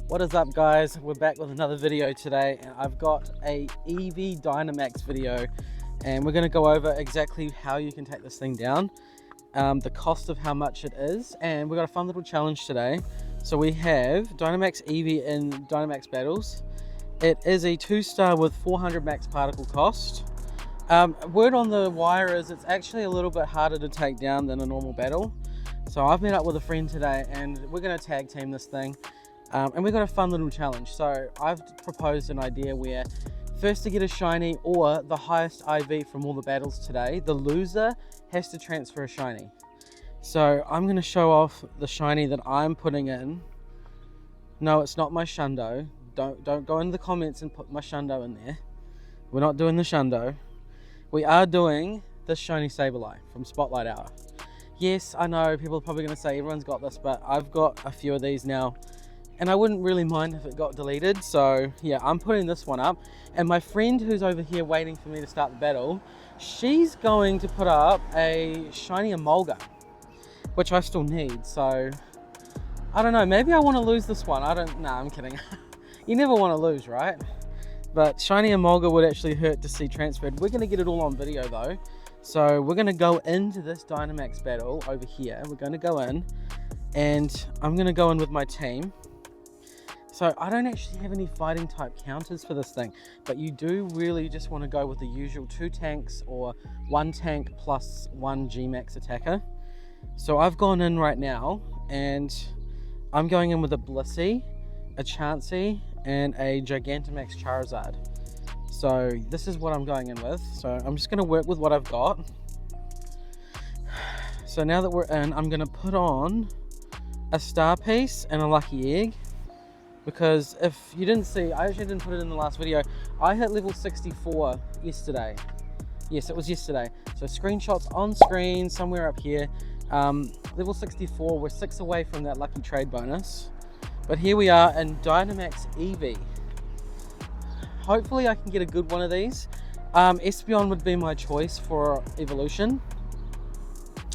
What is up, guys? We're back with another video today. I've got a EEVEE DYNAMAX video and we're going to go over exactly how you can take this thing down, the cost of how much it is, and we've got a fun little challenge today. So we have DYNAMAX EEVEE in DYNAMAX battles. It is a 2-star with 400 max particle cost. Word on the wire is it's actually a little bit harder to take down than a normal battle. So I've met up with a friend today and we're going to tag team this thing. And we've got a fun little challenge. So I've proposed an idea where first to get a shiny or the highest IV from all the battles today, the loser has to transfer a shiny. So I'm going to show off the shiny that I'm putting in. No, it's not my shundo. Don't go in the comments and put my shundo in there. We're not doing the shundo. We are doing this shiny Sableye from Spotlight Hour. Yes, I know people are probably going to say everyone's got this, but I've got a few of these now. And I wouldn't really mind if it got deleted, so yeah, I'm putting this one up. And my friend who's over here waiting for me to start the battle, she's going to put up a shiny Emolga, which I still need. So I don't know, maybe I want to lose this one. Nah, I'm kidding. You never want to lose, right? But shiny Emolga would actually hurt to see transferred. We're going to get it all on video though. So we're going to go into this DYNAMAX battle over here. We're going to go in and I'm going to go in with my team. So I don't actually have any fighting type counters for this thing, but you do really just want to go with the usual 2 tanks or 1 tank plus 1 G-Max attacker. So I've gone in right now and I'm going in with a Blissey, a Chansey, and a Gigantamax Charizard. So this is what I'm going in with. So I'm just going to work with what I've got. So now that we're in, I'm going to put on a Star Piece and a Lucky Egg. Because if you didn't see, I actually didn't put it in the last video, I hit level 64 yesterday. Yes, it was yesterday. So screenshots on screen, somewhere up here. Level 64, we're 6 away from that lucky trade bonus. But here we are in DYNAMAX EEVEE. Hopefully I can get a good one of these. Espeon would be my choice for evolution.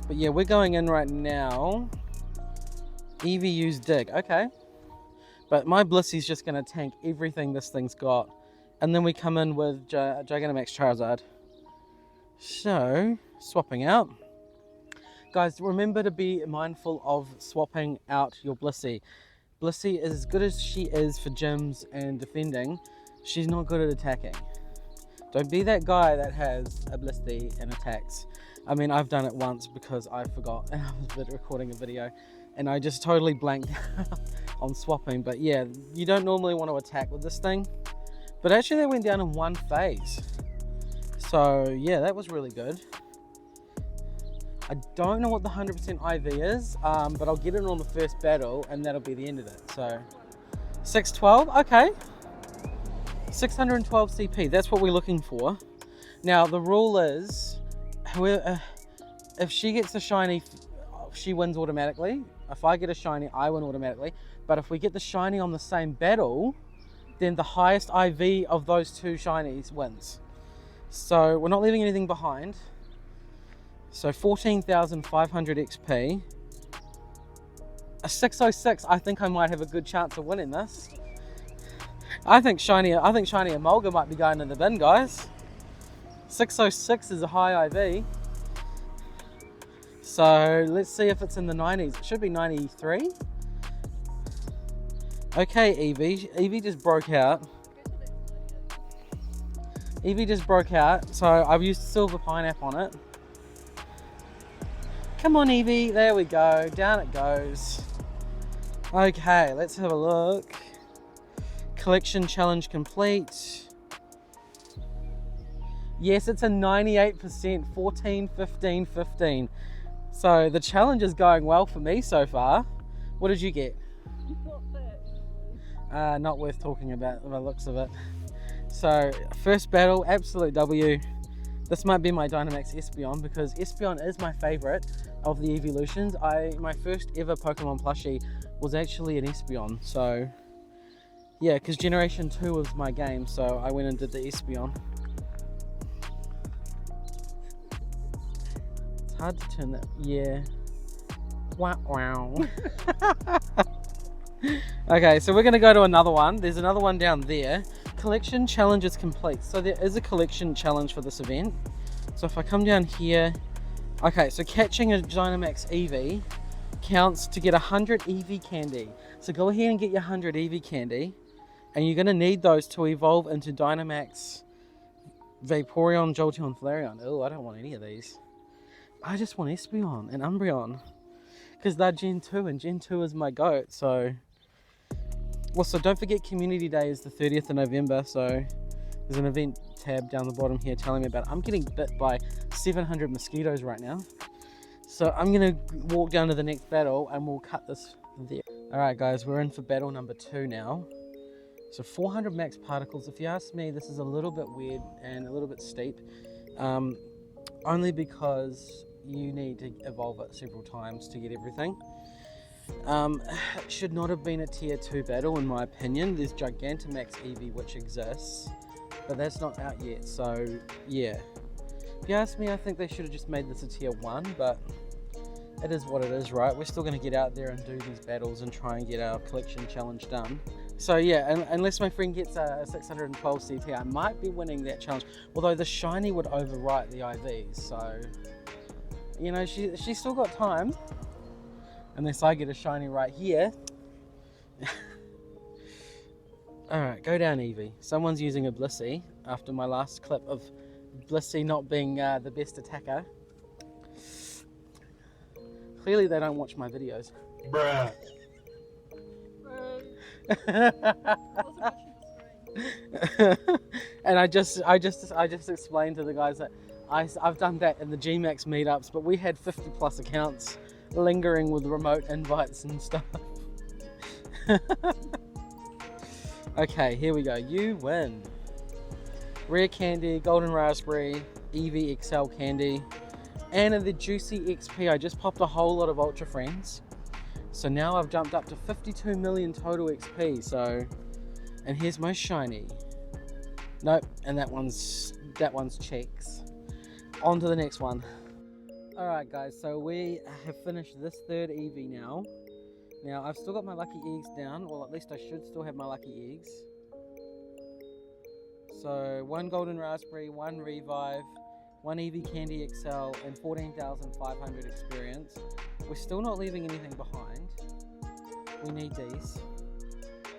But yeah, we're going in right now. EEVEE use Dig, okay. But my Blissey's just going to tank everything this thing's got. And then we come in with Gigantamax Charizard. So, swapping out. Guys, remember to be mindful of swapping out your Blissey. Blissey, as good as she is for gyms and defending, she's not good at attacking. Don't be that guy that has a Blissey and attacks. I mean, I've done it once because I forgot and I was recording a video. And I just totally blanked on swapping. But yeah, you don't normally want to attack with this thing. But actually they went down in 1 phase. So yeah, that was really good. I don't know what the 100% IV is, but I'll get it on the first battle and that'll be the end of it. So 612, okay. 612 CP, that's what we're looking for. Now the rule is, whoever, if she gets a shiny, she wins automatically. If I get a shiny, I win automatically. But if we get the shiny on the same battle, then the highest IV of those 2 shinies wins. So we're not leaving anything behind. So 14,500 XP. A 606, I think I might have a good chance of winning this. I think shiny Emolga might be going in the bin, guys. 606 is a high IV. So let's see if it's in the 90s. It should be 93. Okay, EEVEE. EEVEE just broke out. EEVEE just broke out. So I've used Silver Pineapple on it. Come on, EEVEE. There we go. Down it goes. Okay, let's have a look. Collection challenge complete. Yes, it's a 98%. 14, 15, 15. So the challenge is going well for me so far. What did you get? Not worth talking about by the looks of it. So first battle, absolute W. This might be my DYNAMAX Espeon because Espeon is my favorite of the evolutions. My first ever Pokemon plushie was actually an Espeon. So yeah, because Generation 2 was my game, so I went and did the Espeon. Hard to turn that, yeah. Wow, wow. Okay, so we're going to go to another one. There's another one down there. Collection challenge is complete. So there is a collection challenge for this event. So if I come down here, okay, so catching a DYNAMAX EEVEE counts to get 100 EEVEE candy. So go ahead and get your 100 EEVEE candy, and you're going to need those to evolve into DYNAMAX Vaporeon, Jolteon, Flareon. Oh, I don't want any of these. I just want Espeon and Umbreon, because they're Gen 2 and Gen 2 is my goat. So also, don't forget Community Day is the 30th of November, so there's an event tab down the bottom here telling me about it. I'm getting bit by 700 mosquitoes right now. So I'm going to walk down to the next battle and we'll cut this there. Alright guys, we're in for battle number 2 now. So 400 max particles. If you ask me, this is a little bit weird and a little bit steep. Only because you need to evolve it several times to get everything. It should not have been a tier 2 battle in my opinion. There's DYNAMAX EEVEE which exists, but that's not out yet, so yeah. If you ask me, I think they should have just made this a tier 1, but it is what it is, right? We're still going to get out there and do these battles and try and get our collection challenge done. So yeah, unless my friend gets a 612 CP, I might be winning that challenge, although the shiny would overwrite the IVs, so you know, she's still got time. Unless I get a shiny right here. Alright, go down EEVEE. Someone's using a Blissey after my last clip of Blissey not being the best attacker. Clearly they don't watch my videos. Bruh. And I just explained to the guys that I've done that in the GMAX meetups, but we had 50 plus accounts lingering with remote invites and stuff. Okay, here we go. You win. Rare candy, golden raspberry, EEVEE XL candy, and in the juicy XP I just popped a whole lot of ultra friends. So now I've jumped up to 52 million total XP. So, and here's my shiny. Nope, and that one's checks. On to the next one. Alright guys, so we have finished this third EEVEE now. Now I've still got my lucky eggs down, well at least I should still have my lucky eggs. So 1 golden raspberry, 1 revive, 1 EEVEE candy XL, and 14,500 experience. We're still not leaving anything behind. We need these.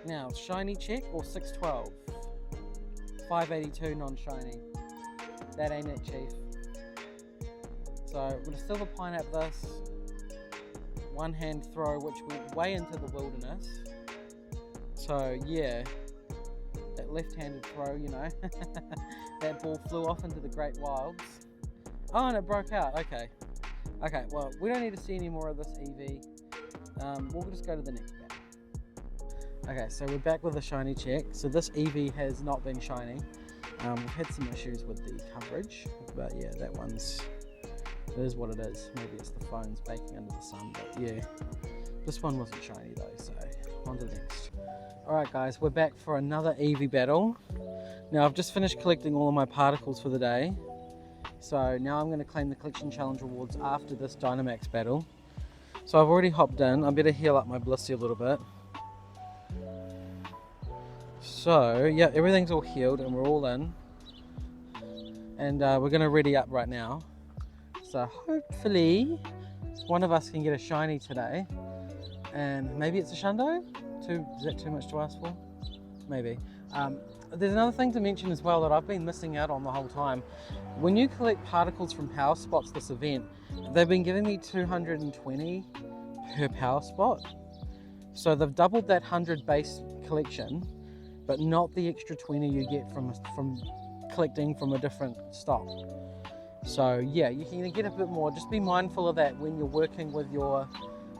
Now, shiny check or 612? 582 non-shiny. That ain't it, chief. So we're going to silver pineapple this, one hand throw which went way into the wilderness. So yeah, that left-handed throw, you know, that ball flew off into the great wilds. Oh, and it broke out, okay. Okay, well, we don't need to see any more of this EEVEE. We'll just go to the next battle. Okay, so we're back with a shiny check. So this EEVEE has not been shiny. We've had some issues with the coverage, but yeah, that one's... It is what it is. Maybe it's the phone's baking under the sun, but yeah. This one wasn't shiny though, so on to the next. Alright guys, we're back for another EEVEE battle. Now I've just finished collecting all of my particles for the day. So now I'm going to claim the collection challenge rewards after this DYNAMAX battle. So I've already hopped in. I better heal up my Blissey a little bit. So yeah, everything's all healed and we're all in. And we're going to ready up right now. So hopefully one of us can get a shiny today, and maybe it's a Shundo? Is that too much to ask for? Maybe. There's another thing to mention as well that I've been missing out on the whole time. When you collect particles from power spots this event, they've been giving me 220 per power spot. So they've doubled that 100 base collection, but not the extra 20 you get from collecting from a different stock. So yeah, you can get a bit more. Just be mindful of that when you're working with your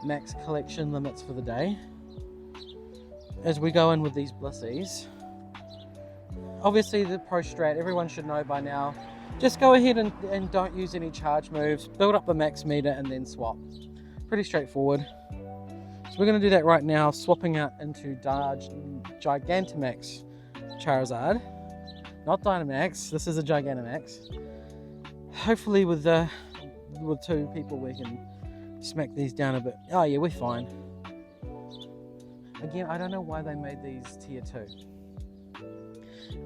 max collection limits for the day. As we go in with these Blisseys, obviously the pro strat, everyone should know by now, just go ahead and don't use any charge moves, build up the max meter and then swap. Pretty straightforward. So we're going to do that right now, swapping out into DYNAMAX Charizard. Not DYNAMAX, this is a DYNAMAX. Hopefully with 2 people we can smack these down a bit. Oh yeah, we're fine. Again, I don't know why they made these tier 2.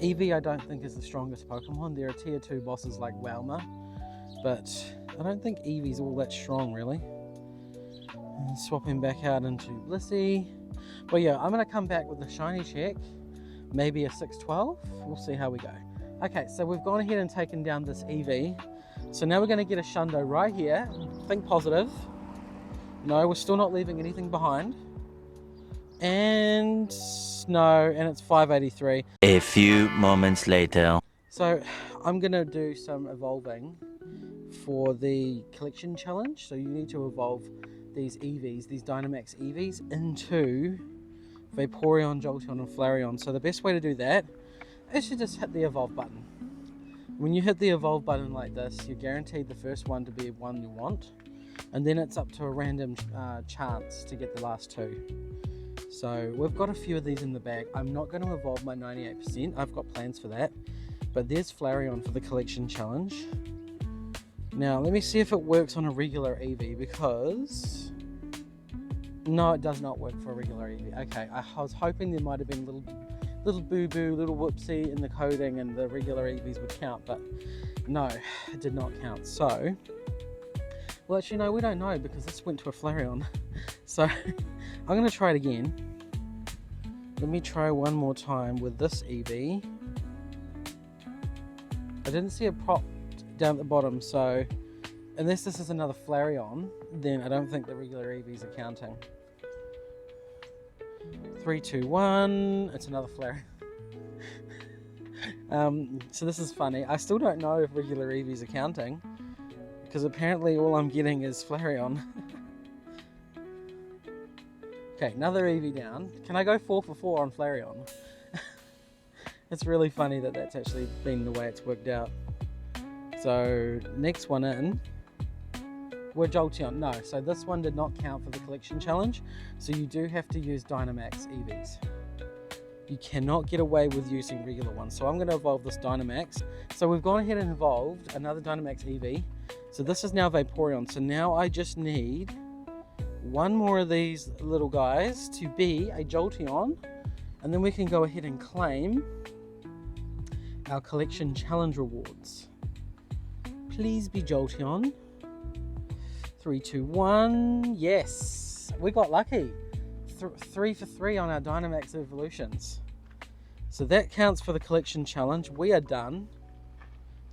Eevee I don't think is the strongest Pokemon. There are tier 2 bosses like Walmer, but I don't think Eevee's all that strong really. And swapping back out into Blissey. But yeah, I'm going to come back with a shiny check, maybe a 612. We'll see how we go. Okay, so we've gone ahead and taken down this Eevee. So now we're going to get a Shundo right here. Think positive. No, we're still not leaving anything behind. And no, and it's 583. A few moments later. So I'm going to do some evolving for the collection challenge. So you need to evolve these Eevees, these Dynamax Eevees, into Vaporeon, Jolteon and Flareon. So the best way to do that is to just hit the evolve button. When you hit the evolve button like this, you're guaranteed the first one to be one you want, and then it's up to a random chance to get the last two. So we've got a few of these in the bag. I'm not going to evolve my 98%, I've got plans for that, but there's Flareon for the collection challenge. Now let me see if it works on a regular Eevee, because no, it does not work for a regular Eevee. Okay, I was hoping there might have been little boo-boo, little whoopsie in the coding and the regular Eevees would count, but no, it did not count. So, well actually no, we don't know because this went to a Flareon. So, I'm going to try it again. Let me try one more time with this Eevee. I didn't see it propped down at the bottom, so unless this is another Flareon, then I don't think the regular Eevees are counting. 3, 2, 1, it's another Flareon. So this is funny. I still don't know if regular Eevees are counting, because apparently all I'm getting is Flareon. Okay, another Eevee down. Can I go 4 for 4 on Flareon? It's really funny that that's actually been the way it's worked out. So next one in, we're Jolteon. No, so this one did not count for the collection challenge, so you do have to use Dynamax Eevees. You cannot get away with using regular ones. So I'm going to evolve this Dynamax. So we've gone ahead and evolved another Dynamax Eevee. So this is now Vaporeon. So now I just need one more of these little guys to be a Jolteon, and then we can go ahead and claim our collection challenge rewards. Please be Jolteon. 3, 2, 1. Yes, we got lucky. 3 for 3 on our Dynamax evolutions. So that counts for the collection challenge. We are done.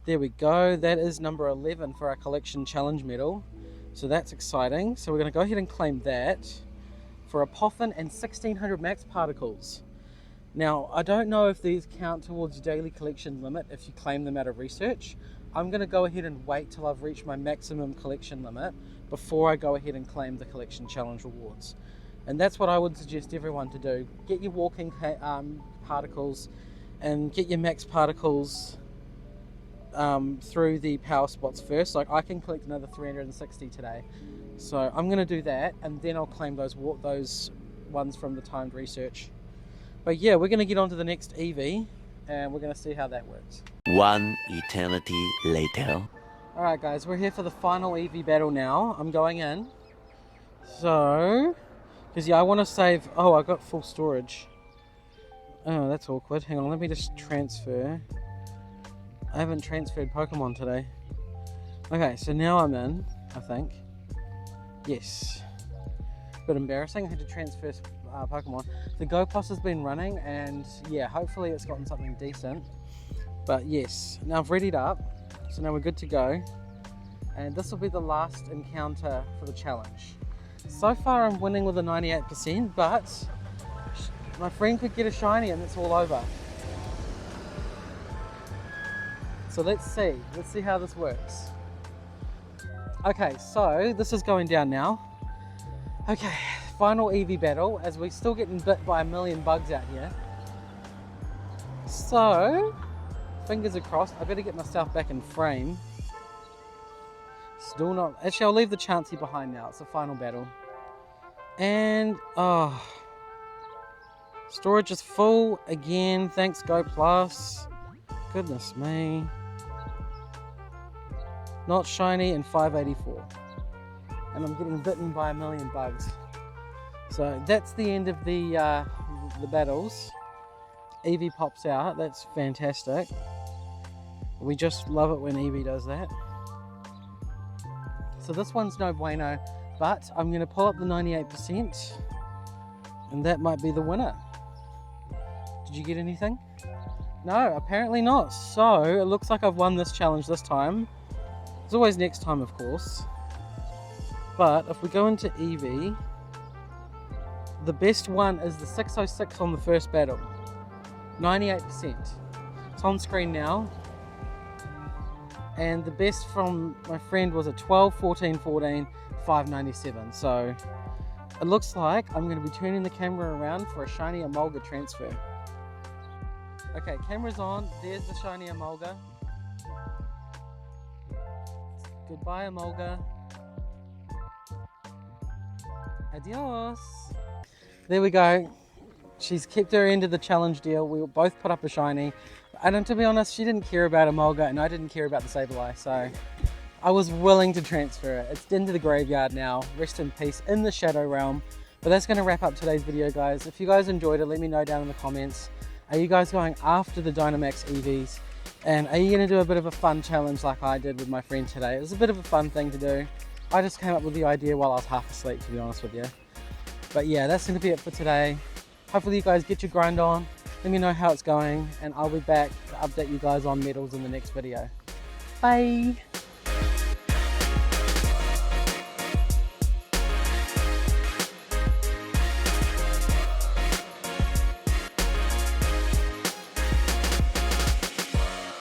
There we go. That is number 11 for our collection challenge medal. So that's exciting. So we're going to go ahead and claim that for a Poffin and 1600 max particles. Now, I don't know if these count towards your daily collection limit if you claim them out of research. I'm going to go ahead and wait till I've reached my maximum collection limit before I go ahead and claim the collection challenge rewards. And that's what I would suggest everyone to do. Get your walking particles and get your max particles through the power spots first. Like I can collect another 360 today. So I'm going to do that, and then I'll claim those ones from the timed research. But yeah, we're going to get on to the next Eevee, and we're going to see how that works. One eternity later. Alright guys, we're here for the final Eevee battle now. I'm going in. So, because yeah, I want to save... Oh, I got full storage. Oh, that's awkward. Hang on, let me just transfer. I haven't transferred Pokemon today. Okay, so now I'm in, I think. Yes. Bit embarrassing, I had to transfer Pokemon. The Go Plus has been running, and yeah, hopefully it's gotten something decent. But yes, now I've readied up, so now we're good to go. And this will be the last encounter for the challenge. So far I'm winning with a 98%, but my friend could get a shiny and it's all over. So let's see how this works. Okay, so this is going down now. Okay, final Eevee battle, as we're still getting bit by a million bugs out here. So, fingers are crossed. I better get myself back in frame. Still not, actually I'll leave the Chansey behind now. It's the final battle. And, oh, storage is full again, thanks Go Plus. Goodness me. Not shiny and 584. And I'm getting bitten by a million bugs. So that's the end of the battles. Eevee pops out. That's fantastic. We just love it when Eevee does that. So this one's no bueno, but I'm going to pull up the 98%, and that might be the winner. Did you get anything? No, apparently not. So it looks like I've won this challenge this time. There's always next time, of course. But if we go into Eevee, the best one is the 606 on the first battle. 98%. It's on screen now. And the best from my friend was a 12, 14, 14, 597. So it looks like I'm going to be turning the camera around for a shiny Emolga transfer. Okay, camera's on. There's the shiny Emolga. Goodbye, Emolga. Adios. There we go. She's kept her end of the challenge deal. We both put up a shiny. And to be honest, she didn't care about Emolga and I didn't care about the Sableye, so I was willing to transfer it. It's into the graveyard now. Rest in peace in the Shadow Realm. But that's going to wrap up today's video, guys. If you guys enjoyed it, let me know down in the comments. Are you guys going after the DYNAMAX EEVEEs? And are you going to do a bit of a fun challenge like I did with my friend today? It was a bit of a fun thing to do. I just came up with the idea while I was half asleep, to be honest with you. But yeah, that's going to be it for today. Hopefully you guys get your grind on. Let me know how it's going, and I'll be back to update you guys on medals in the next video. Bye!